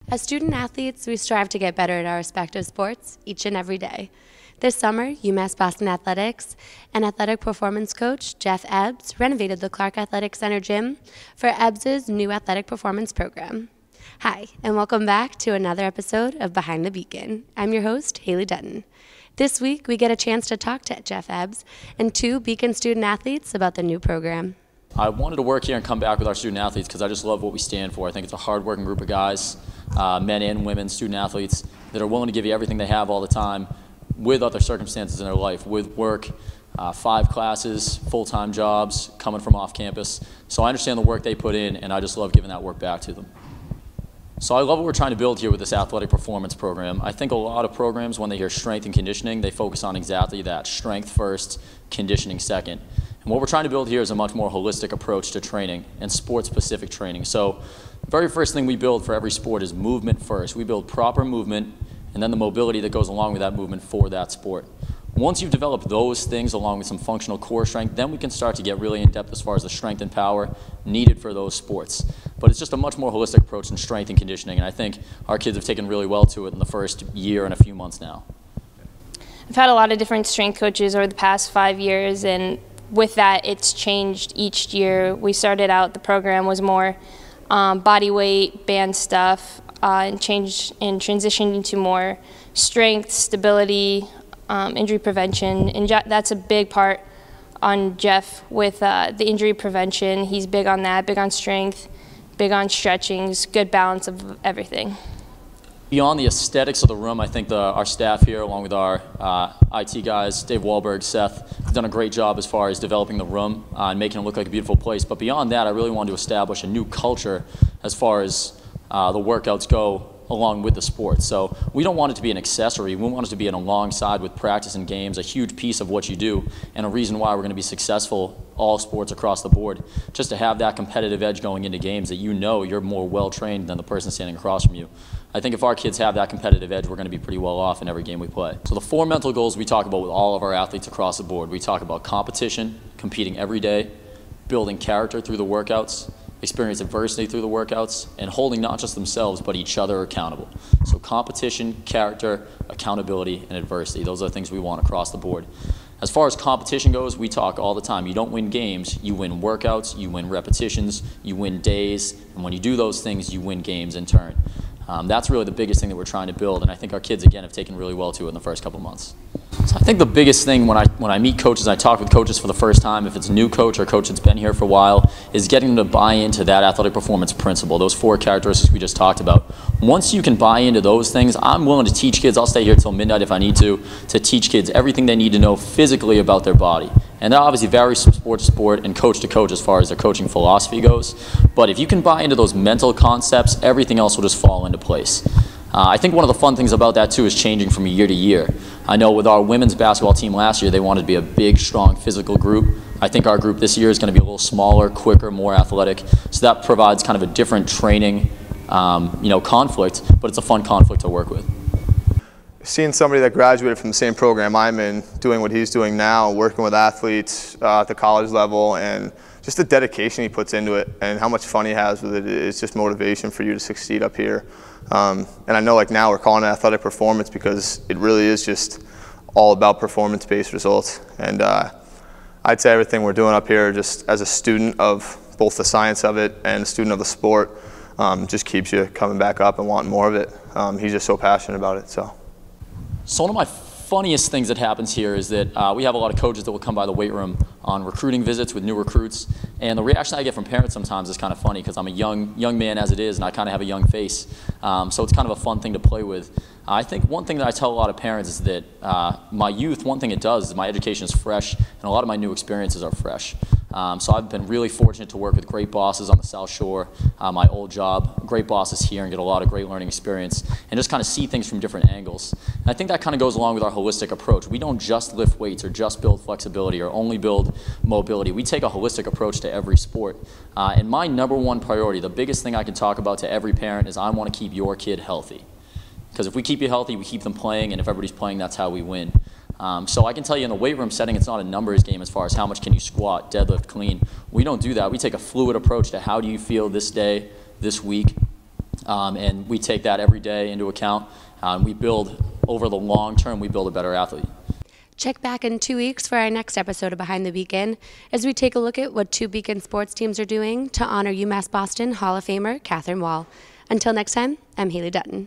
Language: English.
As student athletes, we strive to get better at our respective sports each and every day. This summer, UMass Boston Athletics and athletic performance coach Geoff Ebbs renovated the Clark Athletic Center gym for Ebbs' new athletic performance program. Hi, and welcome back to another episode of Behind the Beacon. I'm your host, Haley Dutton. This week, we get a chance to talk to Geoff Ebbs and two Beacon student athletes about the new program. I wanted to work here and come back with our student athletes because I just love what we stand for. I think it's a hard-working group of guys, men and women, student athletes, that are willing to give you everything they have all the time with other circumstances in their life, with work, 5 classes, full-time jobs, coming from off campus. So I understand the work they put in, and I just love giving that work back to them. So I love what we're trying to build here with this athletic performance program. I think a lot of programs, when they hear strength and conditioning, they focus on exactly that, strength first, conditioning second. And what we're trying to build here is a much more holistic approach to training and sport-specific training. So the very first thing we build for every sport is movement first. We build proper movement and then the mobility that goes along with that movement for that sport. Once you've developed those things along with some functional core strength, then we can start to get really in depth as far as the strength and power needed for those sports. But it's just a much more holistic approach than strength and conditioning, and I think our kids have taken really well to it in the first year and a few months now. I've had a lot of different strength coaches over the past 5 years, and with that, it's changed each year. We started out, the program was more body weight, band stuff, and changed and transitioned into more strength, stability, injury prevention, and that's a big part on Geoff with the injury prevention. He's big on that, big on strength, big on stretchings, good balance of everything. Beyond the aesthetics of the room, I think our staff here, along with our IT guys, Dave Wahlberg, Seth, have done a great job as far as developing the room and making it look like a beautiful place. But beyond that, I really wanted to establish a new culture as far as the workouts go along with the sport. So we don't want it to be an accessory. We want it to be an alongside with practice and games, a huge piece of what you do, and a reason why we're going to be successful all sports across the board, just to have that competitive edge going into games that you know you're more well-trained than the person standing across from you. I think if our kids have that competitive edge, we're going to be pretty well off in every game we play. So the 4 mental goals we talk about with all of our athletes across the board, we talk about competition, competing every day, building character through the workouts, experience adversity through the workouts, and holding not just themselves but each other accountable. So competition, character, accountability, and adversity. Those are the things we want across the board. As far as competition goes, we talk all the time. You don't win games, you win workouts, you win repetitions, you win days, and when you do those things, you win games in turn. That's really the biggest thing that we're trying to build, and I think our kids, again, have taken really well to it in the first couple months. So I think the biggest thing when I meet coaches, I talk with coaches for the first time, if it's a new coach or a coach that's been here for a while, is getting them to buy into that athletic performance principle, those 4 characteristics we just talked about. Once you can buy into those things, I'm willing to teach kids, I'll stay here till midnight if I need to teach kids everything they need to know physically about their body. And that obviously varies from sport to sport and coach to coach as far as their coaching philosophy goes. But if you can buy into those mental concepts, everything else will just fall into place. I think one of the fun things about that too is changing from year to year. I know with our women's basketball team last year, they wanted to be a big, strong, physical group. I think our group this year is going to be a little smaller, quicker, more athletic. So that provides kind of a different training, conflict, but it's a fun conflict to work with. Seeing somebody that graduated from the same program I'm in, doing what he's doing now, working with athletes at the college level, and just the dedication he puts into it and how much fun he has with it is just motivation for you to succeed up here. And I know like now we're calling it athletic performance because it really is just all about performance-based results. And I'd say everything we're doing up here, just as a student of both the science of it and a student of the sport, just keeps you coming back up and wanting more of it. He's just so passionate about it. So one of my funniest things that happens here is that we have a lot of coaches that will come by the weight room on recruiting visits with new recruits, and the reaction I get from parents sometimes is kind of funny because I'm a young man as it is, and I kind of have a young face, so it's kind of a fun thing to play with. I think one thing that I tell a lot of parents is that my youth, one thing it does is my education is fresh, and a lot of my new experiences are fresh. So I've been really fortunate to work with great bosses on the South Shore, my old job, great bosses here, and get a lot of great learning experience, and just kind of see things from different angles. And I think that kind of goes along with our holistic approach. We don't just lift weights or just build flexibility or only build mobility. We take a holistic approach to every sport. And my #1 priority, the biggest thing I can talk about to every parent is I want to keep your kid healthy. Because if we keep you healthy, we keep them playing, and if everybody's playing, that's how we win. So I can tell you in the weight room setting, it's not a numbers game as far as how much can you squat, deadlift, clean. We don't do that. We take a fluid approach to how do you feel this day, this week, and we take that every day into account. We build, over the long term, we build a better athlete. Check back in 2 weeks for our next episode of Behind the Beacon as we take a look at what 2 Beacon sports teams are doing to honor UMass Boston Hall of Famer Catherine Wall. Until next time, I'm Haley Dutton.